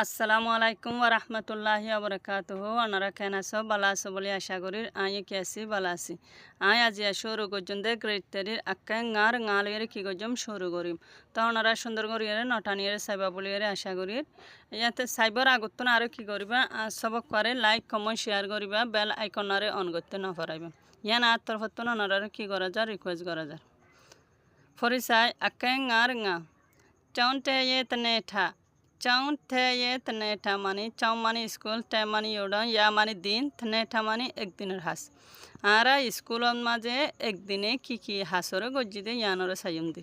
আসসালামু আলাইকুম ওয়া রাহমাতুল্লাহি ওয়া বারাকাতুহু আপনারা কেন আছো ভালো আছো বলে আশা করি আই কি আছি ভালো আছি আই আজি শুরু করজন্দে গ্রেড তেরির আক্কা ngaর ngaলের কি গজম শুরু করিম তো আপনারা সুন্দর করিয়ে নটানিয়ে সাইবা বলিয়ে আশা করি ইয়াতে সাইবার আগত না আর কি করিবা সবক করে লাইক কমেন্ট শেয়ার করিবা বেল আইকনারে অন করতে না পারাইবা ইয়ান আর তরফত আপনারা কি করা যায় রিকোয়েস্ট করা যায় ফরিসাই আক্কা ngaর nga চাউনতে ye tane tha চাউন থে ये तने ठा मानी चाउ मानी स्कूल टे मानी योड़ा या मानी दिन तने ठा मानी एक दिन हास आरा स्कूल माजे एक दिने की हासर गज्जिदे यानर सायम दे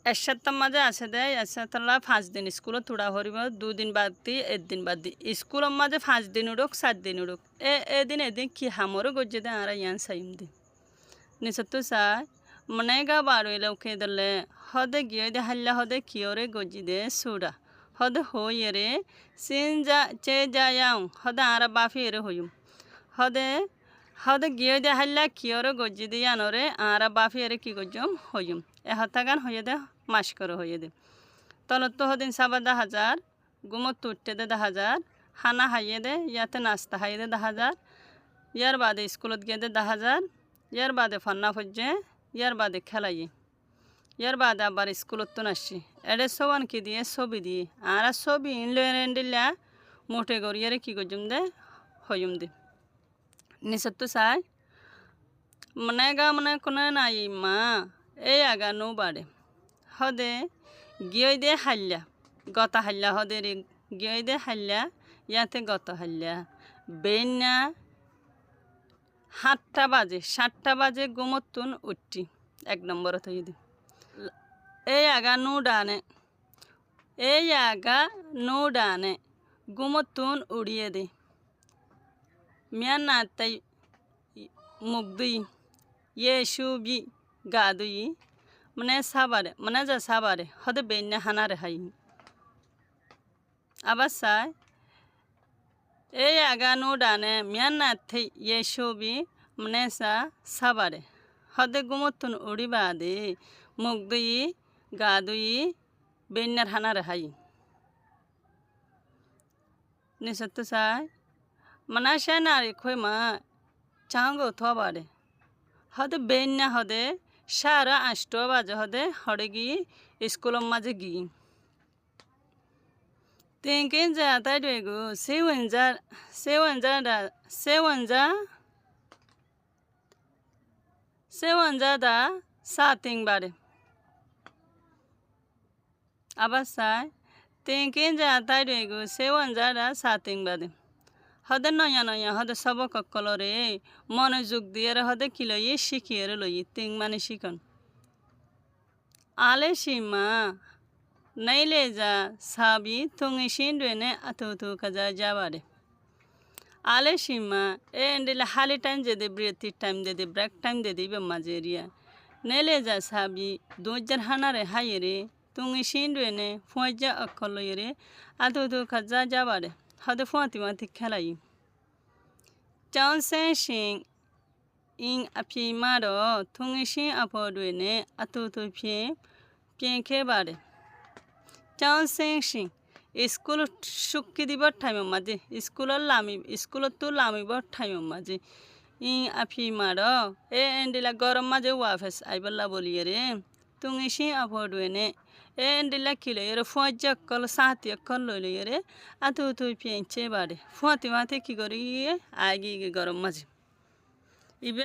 एक सप्ताह माजे आसे दे एक सप्ताह 5 दिन स्कूल थोड़ा हरिब 2 दिन बाद दी 1 दिन बाद दी स्कूल माजे 5 दिन उड़क 7 दिन उड़क ए दिन की हमर गज्जिदे आरा यान सायम दे निसत्तु सा मनेगा बारो लौके दले हदे गियो दे हल्ला हदे कियोरे गोजी दे सुड़ा हदे होयरे सिंजा चे जायां हदे आरा बाफी रे होयुम हदे हदे गियो दे हल्ला कियोरे गोजी दे यानोरे आरा बाफी रे की गोजम होयुम ए हतागान होये दे मास्कर होये दे तलतो हदिन साबा 10,000 गुमत तुट्टे दे 10,000 खाना हाये दे याते नाश्ता हाये दे 10,000 यार बादे स्कूलत गे दे 10,000 यार बादे फन्ना फज्जे यार बादे खेलाइए यार बाद आबार स्कूलत तो नासि एडे सबान की दिए छवि दिए आरा छवि इनलेंडिल्ला मोटे गरियारे की गजुम दे हयुम दे निसत्तु साय मनेगा मने कोने नाई मा ए आगा नो बाड़े हदे गिय दे हाल्ला गता हाल्ला हदे रे गिय दे हाल्ला याते गता हाल्ला बेन्ना 7টা বাজে 7টা বাজে ঘুমতুন উঠি এক নম্বর থই দি এই আগা নুডানে ঘুমতুন উড়িয়ে দে মিয়ান না তাই মুগদুই ইয়েশুবি গাদুই মানে সাবারে মানে যা সাবারে হদে বেন্না হানারে হাই আবার সাই এই আগানো ডানে মিয়ান্না থে ইয়েশুবি মনেসা সাবারে হদে গুমতুন উড়িবা দে মুগদুই গাদুই বেন্নার হানার হাই নিসত্তু সাই মনাশা নারে খই মা চাঙ্গো থবারে হদে বেন্না হদে সারা 8টা বাজে হদে হড়ে গি স্কুলের মাঝে গি Thinking that I do go, seven da something body. Abasai, thinking that I do go, seven da something body. Hada noya, hada sabaka colore, monojuk dear, hada kilo ye shikir, ting mani shikon. Ale shima. नैले जा साबी तुंगी शिंडुने अतुतु कजा जावारे आले शिमा ए एंडिला हाली time दे ब्रेथी time दे break time दे बे मजेरिया नैले जा साबी 2000 हानारे हायरे तुंगी शिंडुने फोजा अकलोयरे अतुतु कजा जावारे हदे फोंती माती खेलाई चाउन से शिंग इन अपी मारो तुंगी शिं अपोडुने अतुतु पेंखे बारे চাউন সেংসিং স্কুল সুক্কি দিবার টাইম মাঝে স্কুলত তো লামিবার টাইম মাঝে ই আফি মার এ এন্ডিলা গরম মাঝে ওয়াফেস আইবল্লা বলিয়ে রে তুমি সি আফডুয়েনে এ এন্ডিলা কিলো এর ফুঁজা কল সাহাতি কল লইলে রে আতু তুই পেঁচে বাড়ে ফুঁতি মাতে কি করি আগে গরম মাঝে